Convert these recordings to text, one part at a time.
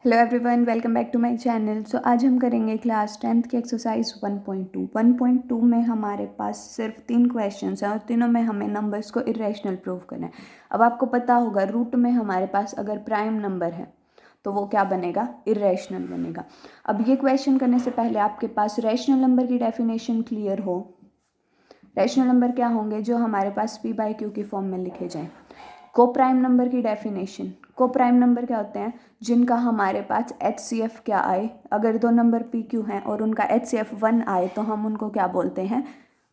Hello everyone, welcome back to my channel. So आज हम करेंगे क्लास 10th की एक्सरसाइज 1.2। 1.2 में हमारे पास सिर्फ 3 क्वेश्चंस हैं और तीनों में हमें नंबर्स को इरेशनल प्रूव करना है। अब आपको पता होगा रूट में हमारे पास अगर प्राइम नंबर है तो वो क्या बनेगा, इरेशनल बनेगा। अब ये क्वेश्चन करने से पहले आपके पास रैशनल नंबर की डेफिनेशन क्लियर हो। रैशनल नंबर क्या होंगे, जो हमारे पास पी बाई क्यू की फॉर्म में लिखे जाएं। को प्राइम नंबर की डेफिनेशन, को प्राइम नंबर क्या होते हैं, जिनका हमारे पास HCF क्या आए। अगर दो नंबर PQ हैं और उनका HCF 1 आए तो हम उनको क्या बोलते हैं,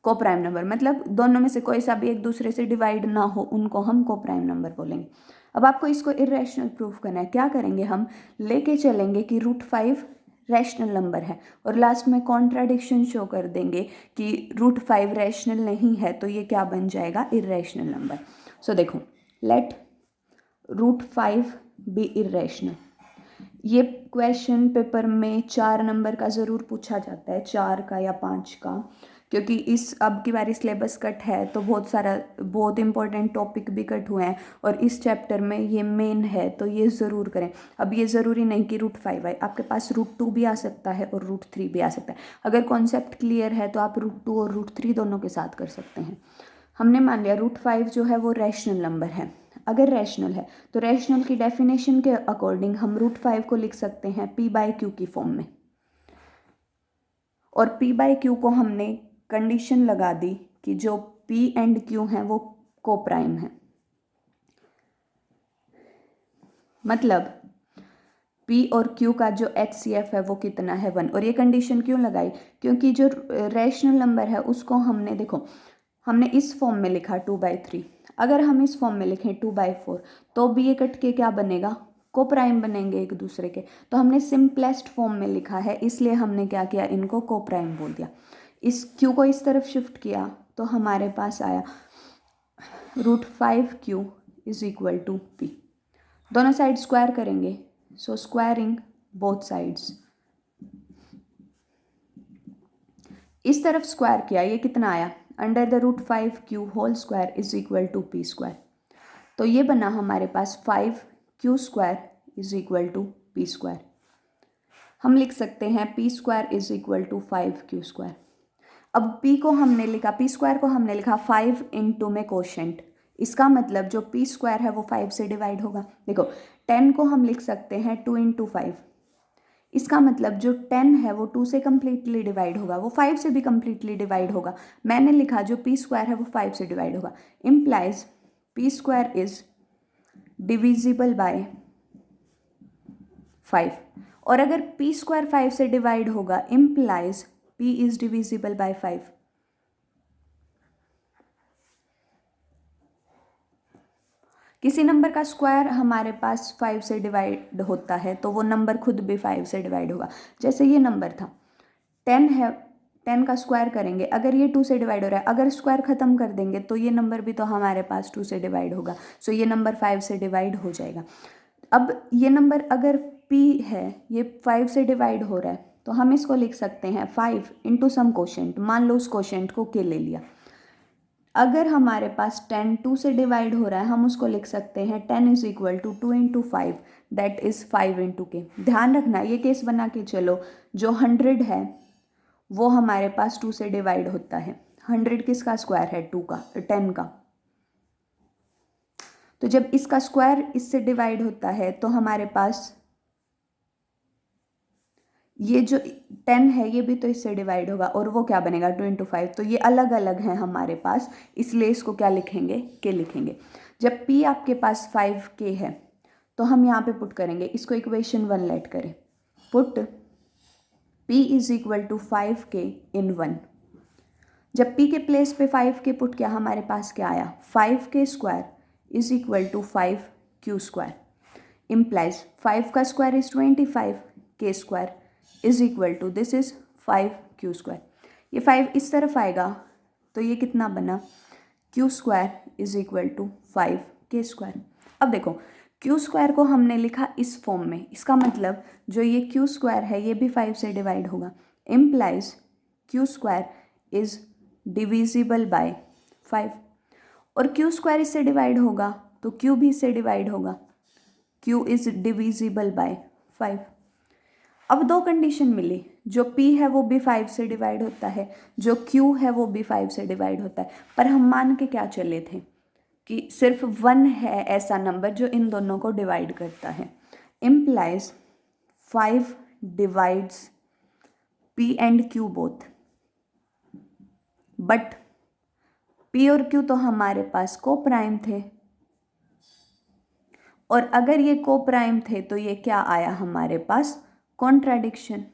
को प्राइम नंबर। मतलब दोनों में से कोई सा भी एक दूसरे से डिवाइड ना हो, उनको हम को प्राइम नंबर बोलेंगे। अब आपको इसको इरेशनल प्रूफ करना है। क्या करेंगे, हम लेके चलेंगे कि √5 रैशनल नंबर है और लास्ट में कॉन्ट्राडिक्शन शो कर देंगे कि √5 रैशनल नहीं है, तो ये क्या बन जाएगा, इरेशनल नंबर। सो देखो, लेट √5 बी इरेशनल। ये क्वेश्चन पेपर में 4 नंबर का ज़रूर पूछा जाता है, 4 का या 5 का, क्योंकि इस अब की बारी सिलेबस कट है तो बहुत इंपॉर्टेंट टॉपिक भी कट हुए हैं और इस चैप्टर में ये मेन है, तो ये ज़रूर करें। अब ये ज़रूरी नहीं कि √5 आए, आपके पास √2 भी आ सकता है और √3 भी आ सकता है। अगर कॉन्सेप्ट क्लियर है तो आप √2 और √3 दोनों के साथ कर सकते हैं। हमने मान लिया √5 जो है वो रैशनल नंबर है। अगर रैशनल है तो रैशनल की डेफिनेशन के अकॉर्डिंग हम √5 को लिख सकते हैं P बाई क्यू की फॉर्म में, और P बाई क्यू को हमने कंडीशन लगा दी कि जो P एंड Q हैं वो को प्राइम है। मतलब P और Q का जो HCF है वो कितना है, 1। और ये कंडीशन क्यों लगाई, क्योंकि जो रैशनल नंबर है उसको हमने, देखो, हमने इस फॉर्म में लिखा 2/3। अगर हम इस फॉर्म में लिखें 2/4 तो भी ये कट के क्या बनेगा, को प्राइम बनेंगे एक दूसरे के। तो हमने सिंपलेस्ट फॉर्म में लिखा है, इसलिए हमने क्या किया, इनको को प्राइम बोल दिया। इस Q को इस तरफ शिफ्ट किया तो हमारे पास आया √5Q is equal to P। दोनों साइड स्क्वायर करेंगे, सो स्क्वायरिंग बोथ साइड्स। इस तरफ स्क्वायर किया, ये कितना आया, under the √5Q whole square is equal to P square. तो ये बना हमारे पास 5Q² is equal to P square. हम लिख सकते हैं P square is equal to 5Q²। अब P को हमने लिखा, P स्क्वायर को हमने लिखा 5 इंटू में कोशेंट। इसका मतलब जो P स्क्वायर है वो 5 से डिवाइड होगा। देखो, 10 को हम लिख सकते हैं 2 इंटू 5। इसका मतलब जो 10 है वो 2 से कम्प्लीटली डिवाइड होगा, वो 5 से भी कम्प्लीटली डिवाइड होगा। मैंने लिखा जो P स्क्वायर है वो 5 से डिवाइड होगा, implies P square is divisible by 5। और अगर P स्क्वायर 5 से डिवाइड होगा, implies P is divisible by 5। किसी नंबर का स्क्वायर हमारे पास 5 से डिवाइड होता है तो वो नंबर खुद भी 5 से डिवाइड होगा। जैसे ये नंबर था 10 है, 10 का स्क्वायर करेंगे, अगर ये 2 से डिवाइड हो रहा है, अगर स्क्वायर ख़त्म कर देंगे तो ये नंबर भी तो हमारे पास 2 से डिवाइड होगा, सो ये नंबर 5 से डिवाइड हो जाएगा। अब ये नंबर अगर P है, ये 5 से डिवाइड हो रहा है, तो हम इसको लिख सकते हैं 5 इंटू सम कोशेंट। मान लो उस कोशेंट को K ले लिया। अगर हमारे पास 10 2 से डिवाइड हो रहा है, हम उसको लिख सकते हैं 10 is equal to 2 into 5, that is 5 into K। ध्यान रखना, ये केस बना के चलो, जो 100 है वो हमारे पास 2 से डिवाइड होता है। 100 किसका स्क्वायर है, 2 का, 10 का। तो जब इसका स्क्वायर इससे डिवाइड होता है तो हमारे पास ये जो 10 है ये भी तो इससे डिवाइड होगा, और वो क्या बनेगा, 2 इंटू 5। तो ये अलग अलग हैं हमारे पास, इसलिए इसको क्या लिखेंगे, K लिखेंगे। जब P आपके पास 5K है तो हम यहाँ पे पुट करेंगे, इसको इक्वेशन 1 लेट करें। Put P is equal to 5K in 1। जब P के प्लेस पे 5K पुट किया, हमारे पास क्या आया, 5K square is equal to 5Q square. Implies 5 का square is 25, K square is equal to, this is 5Q square. ये 5 इस तरफ आएगा तो ये कितना बना, Q square is equal to 5K square. अब देखो, Q स्क्वायर को हमने लिखा इस फॉर्म में, इसका मतलब जो ये Q स्क्वायर है ये भी 5 से डिवाइड होगा, implies Q square is divisible by 5। और Q स्क्वायर इससे डिवाइड होगा तो Q भी इससे डिवाइड होगा, Q इज डिविजिबल बाय 5। अब दो कंडीशन मिली, जो P है वो भी 5 से डिवाइड होता है, जो Q है वो भी 5 से डिवाइड होता है, पर हम मान के क्या चले थे कि सिर्फ 1 है ऐसा नंबर जो इन दोनों को डिवाइड करता है। Implies 5 divides P and Q both, but P और Q तो हमारे पास को प्राइम थे, और अगर ये को प्राइम थे तो ये क्या आया हमारे पास, कॉन्ट्राडिक्शन।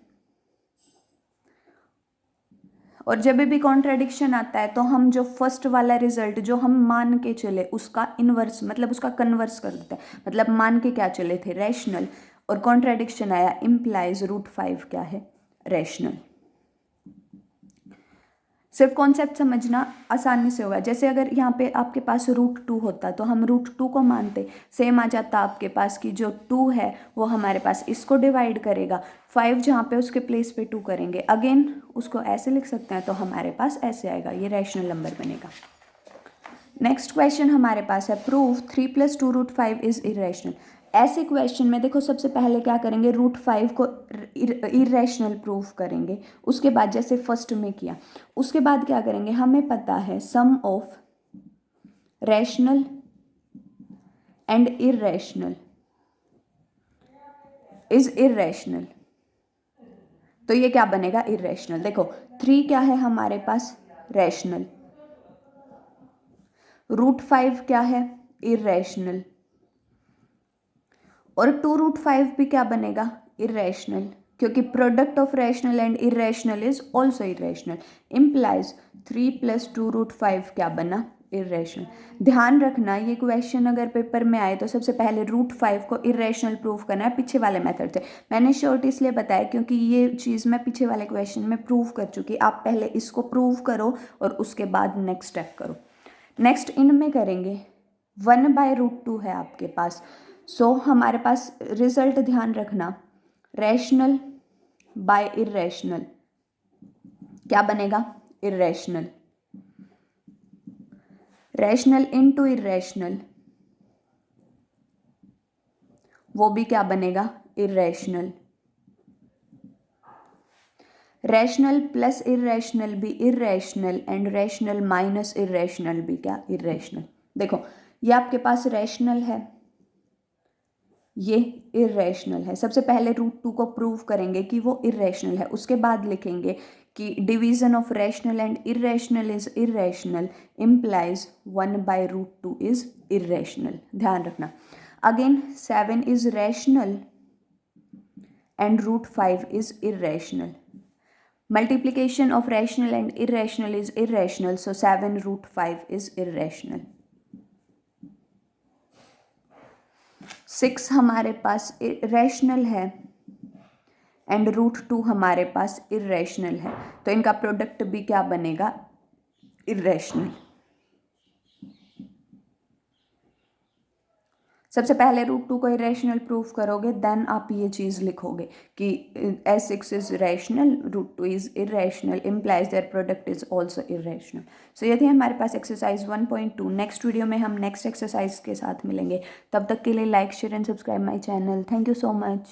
और जब भी कॉन्ट्राडिक्शन आता है तो हम जो फर्स्ट वाला रिजल्ट जो हम मान के चले उसका इन्वर्स मतलब उसका कन्वर्स कर देते हैं। मतलब मान के क्या चले थे, रैशनल, और कॉन्ट्राडिक्शन आया, इम्प्लाइज √5 क्या है, रैशनल। सिर्फ कॉन्सेप्ट समझना आसानी से होगा। जैसे अगर यहाँ पे आपके पास √2 होता तो हम √2 को मानते, सेम आ जाता आपके पास कि जो 2 है वो हमारे पास इसको डिवाइड करेगा, 5 जहाँ पे उसके प्लेस पे 2 करेंगे, अगेन उसको ऐसे लिख सकते हैं तो हमारे पास ऐसे आएगा, ये रैशनल नंबर बनेगा। नेक्स्ट क्वेश्चन हमारे पास है, प्रूव 3 + 2 √5 इज इरेशनल। ऐसे क्वेश्चन में देखो सबसे पहले क्या करेंगे, √5 को इरेशनल प्रूव करेंगे, उसके बाद जैसे फर्स्ट में किया, उसके बाद क्या करेंगे, हमें पता है sum of rational and irrational is irrational, तो ये क्या बनेगा, इरेशनल। देखो 3 क्या है हमारे पास, रैशनल, √5 क्या है, इरेशनल, और 2√5 भी क्या बनेगा, इरेशनल, क्योंकि product of rational and irrational is also irrational. Implies 3 + 2√5 क्या बना, इरेशनल। ध्यान रखना ये क्वेश्चन अगर पेपर में आए तो सबसे पहले √5 को इरेशनल प्रूव करना है पीछे वाले मेथड से। मैंने शॉर्ट इसलिए बताया क्योंकि ये चीज़ मैं पीछे वाले क्वेश्चन में प्रूव कर चुकी, आप पहले इसको प्रूव करो और उसके बाद नेक्स्ट स्टेप करो। नेक्स्ट इनमें करेंगे 1/√2 है आपके पास, सो हमारे पास रिजल्ट ध्यान रखना, रैशनल बाय इरेशनल क्या बनेगा, इरेशनल, रैशनल इनटू इरेशनल वो भी क्या बनेगा, इरेशनल, रैशनल प्लस इरेशनल भी irrational, and rational minus irrational भी क्या, इरेशनल। देखो ये आपके पास रैशनल है, ये इरेशनल है। सबसे पहले √2 को प्रूव करेंगे कि वो इरेशनल है, उसके बाद लिखेंगे कि division of rational and irrational is irrational, implies 1/√2 is irrational. ध्यान रखना, again 7 is rational and √5 is irrational, multiplication of rational and irrational is irrational, so 7√5 is irrational। 6 हमारे पास रैशनल है एंड √2 हमारे पास इरेशनल है, तो इनका प्रोडक्ट भी क्या बनेगा, इरेशनल। सबसे पहले √2 को इरेशनल प्रूफ करोगे, देन आप ये चीज़ लिखोगे कि S6 is rational, √2 is irrational, implies their product is also irrational. So ये थी हमारे पास एक्सरसाइज 1.2। नेक्स्ट वीडियो में हम नेक्स्ट एक्सरसाइज के साथ मिलेंगे, तब तक के लिए like share and subscribe my channel. Thank you so much.